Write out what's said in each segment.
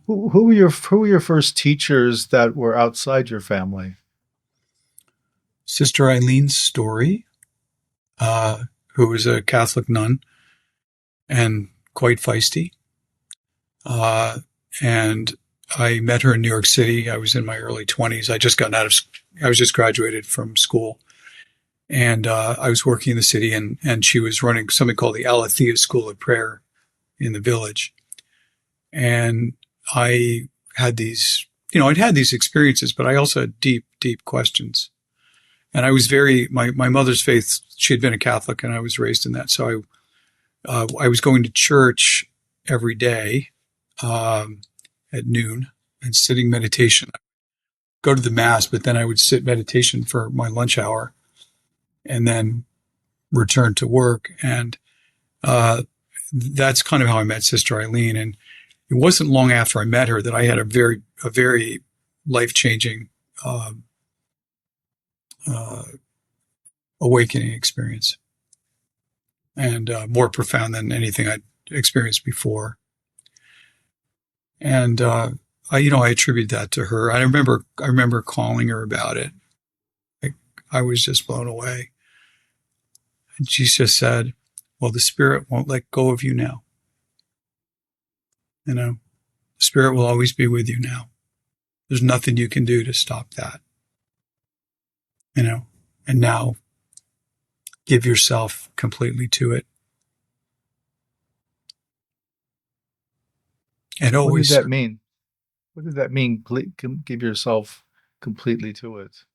Who were your first teachers that were outside your family? Sister Eileen's story, who was a Catholic nun and quite feisty. And I met her in New York City. I was in my early 20s. I was just graduated from school. And I was working in the city, and she was running something called the Aletheia School of Prayer in the village. And I had these, I'd had these experiences, but I also had deep, deep questions. And I was my mother's faith, she had been a Catholic, and I was raised in that. So I was going to church every day at noon and sitting meditation. Go to the mass, but then I would sit meditation for my lunch hour and then return to work. And that's kind of how I met Sister Eileen. And it wasn't long after I met her that I had a very life-changing awakening experience, and more profound than anything I'd experienced before. And I attribute that to her. I remember calling her about it. I was just blown away. And she just said, "Well, the Spirit won't let go of you now. The Spirit will always be with you now. There's nothing you can do to stop that. And now give yourself completely to it." And always. What did that mean? What did that mean? Give yourself completely to it.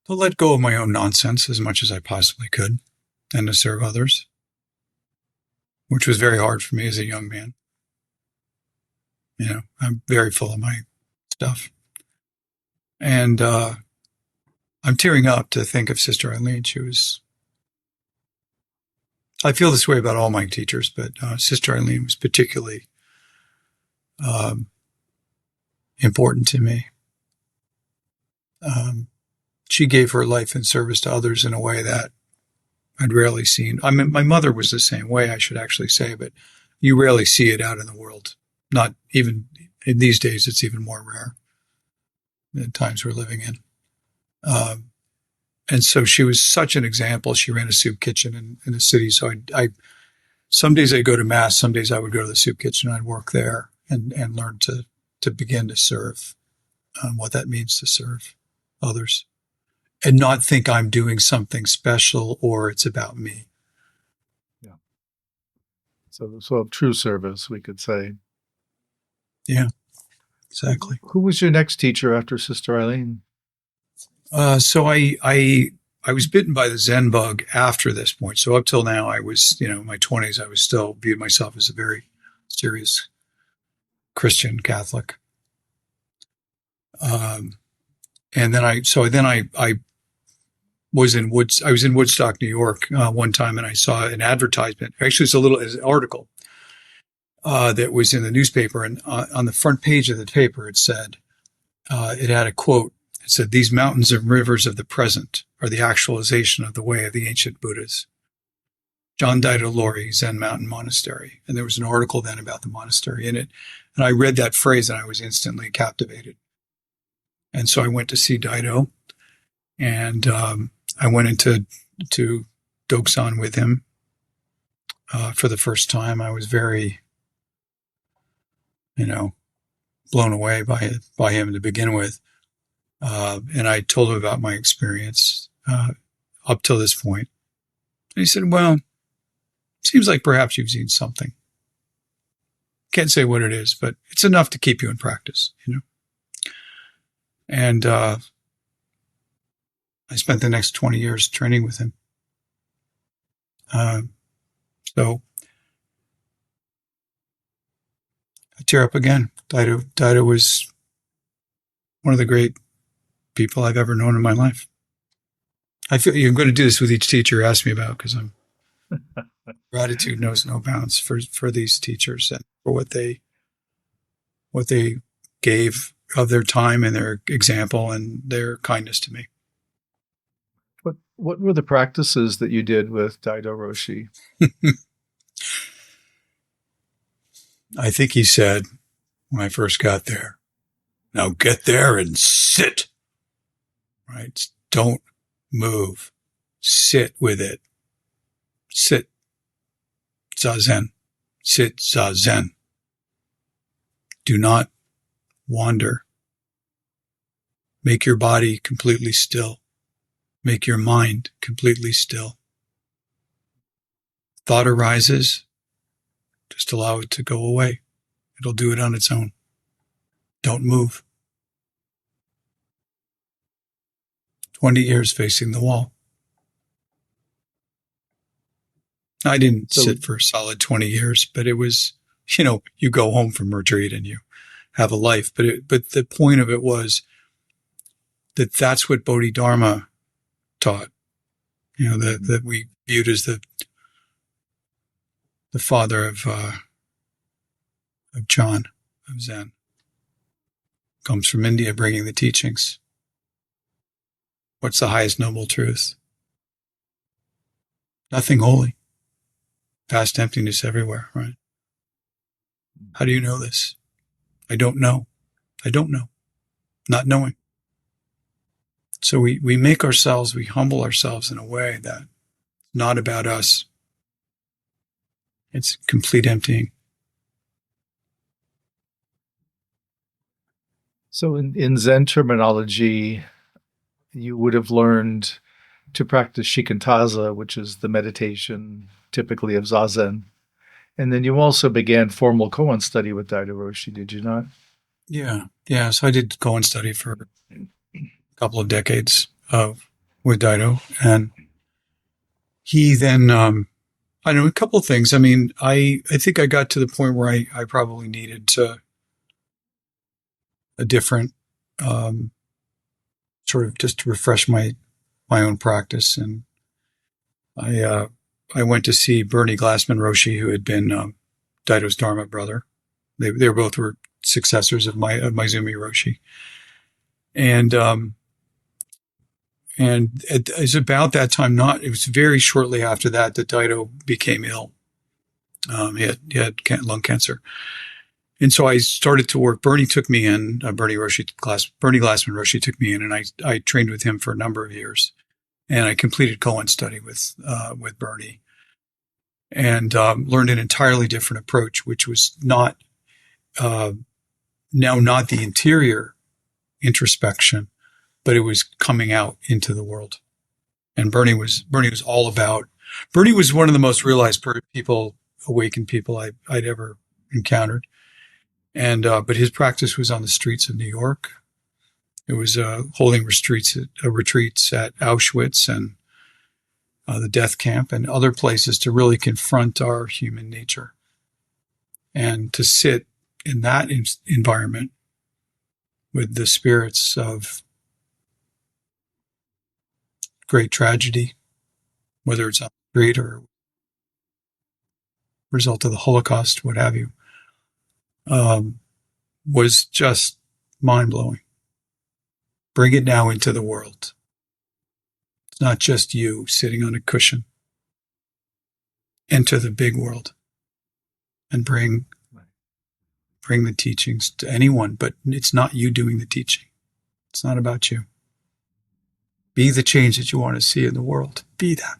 To let go of my own nonsense as much as I possibly could, and to serve others, which was very hard for me as a young man. I'm very full of my stuff. And I'm tearing up to think of Sister Eileen. I feel this way about all my teachers, but Sister Eileen was particularly important to me. She gave her life in service to others in a way that I'd rarely seen. I mean, my mother was the same way, I should actually say, but you rarely see it out in the world. Not even in these days, it's even more rare in the times we're living in. And so she was such an example. She ran a soup kitchen in the city. So I some days I'd go to mass, some days I would go to the soup kitchen. I'd work there and learn to begin to serve, what that means to serve others, and not think I'm doing something special or it's about me. Yeah. So true service, we could say. Yeah, exactly. Who was your next teacher after Sister Eileen? So I was bitten by the Zen bug after this point. So up till now, I was, in my 20s, I was still viewed myself as a very serious Christian Catholic. And then I was in Woodstock, New York, one time, and I saw an advertisement. Actually, it's an article that was in the newspaper, and on the front page of the paper, it said, it had a quote. It said, "These mountains and rivers of the present are the actualization of the way of the ancient Buddhas." John Daido Loori, Zen Mountain Monastery. And there was an article then about the monastery in it. And I read that phrase and I was instantly captivated. And so I went to see Daido, and I went into Doksan with him for the first time. I was very, blown away by him to begin with. And I told him about my experience up till this point. And he said, "Well, seems like perhaps you've seen something. Can't say what it is, but it's enough to keep you in practice, And I spent the next 20 years training with him. So I tear up again. Daido was one of the great people I've ever known in my life. I feel you're going to do this with each teacher you ask me about, because gratitude knows no bounds for these teachers and for what they gave of their time and their example and their kindness to me. What were the practices that you did with Daido Roshi? I think he said when I first got there, now get there and sit, right? Don't move. Sit with it. Sit. Zazen. Sit zazen. Do not wander. Make your body completely still. Make your mind completely still. Thought arises, just allow it to go away. It'll do it on its own. Don't move. 20 years facing the wall. I didn't sit for a solid 20 years, but it was, you go home from retreat and you have a life. But the point of it was that that's what Bodhidharma taught, that we viewed as the father of John, of Zen. Comes from India, bringing the teachings. What's the highest noble truth? Nothing holy. Vast emptiness everywhere, right? How do you know this? I don't know. I don't know. Not knowing. So we humble ourselves in a way that's not about us. It's complete emptying. So in Zen terminology, you would have learned to practice shikantaza, which is the meditation typically of Zazen. And then you also began formal koan study with Daido Roshi, did you not? Yeah. So I did koan study for a couple of decades with Daido. And he then, I know a couple of things. I mean, I think I got to the point where I probably needed a different sort of just to refresh my own practice. And I went to see Bernie Glassman Roshi, who had been Daido's Dharma brother. They both were successors of Maizumi Roshi. And it was about that time, it was very shortly after that Daido became ill. He had lung cancer. And so I started to work. Bernie took me in, Bernie Glassman Roshi took me in, and I trained with him for a number of years. And I completed koan study with Bernie and learned an entirely different approach, which was not the interior introspection, but it was coming out into the world. And Bernie was all about. Bernie was one of the most realized people, awakened people I'd ever encountered. And but his practice was on the streets of New York. It was holding retreats at Auschwitz and the death camp and other places to really confront our human nature and to sit in that environment with the spirits of great tragedy, whether it's on the street or result of the Holocaust, what have you, was just mind-blowing. Bring it now into the world. It's not just you sitting on a cushion. Enter the big world and bring the teachings to anyone, but it's not you doing the teaching. It's not about you. Be the change that you want to see in the world. Be that.